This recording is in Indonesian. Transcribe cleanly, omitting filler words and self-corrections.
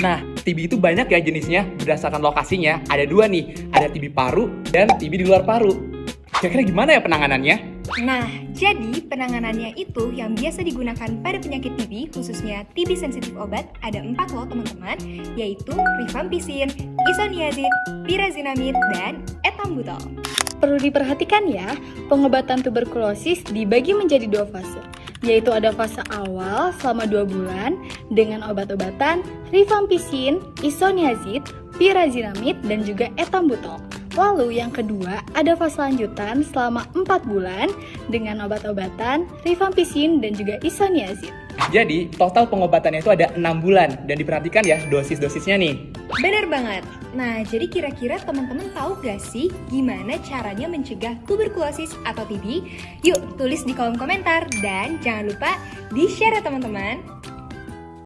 Nah, TB itu banyak ya jenisnya berdasarkan lokasinya. Ada dua nih, ada TB paru dan TB di luar paru. Kira-kira gimana ya penanganannya? Nah, jadi penanganannya itu yang biasa digunakan pada penyakit TB, khususnya TB sensitif obat, ada 4 loh teman-teman, yaitu rifampicin, isoniazid, pyrazinamide, dan ethambutol. Perlu diperhatikan ya, pengobatan tuberkulosis dibagi menjadi 2 fase, yaitu ada fase awal selama 2 bulan dengan obat-obatan rifampicin, isoniazid, pyrazinamide, dan juga ethambutol. Lalu yang kedua, ada fase lanjutan selama 4 bulan dengan obat-obatan rifampicin dan juga isoniazid. Jadi, total pengobatannya itu ada 6 bulan. Dan diperhatikan ya dosis-dosisnya nih. Bener banget. Nah, jadi kira-kira teman-teman tahu gak sih gimana caranya mencegah tuberkulosis atau TB? Yuk, tulis di kolom komentar dan jangan lupa di-share ya teman-teman.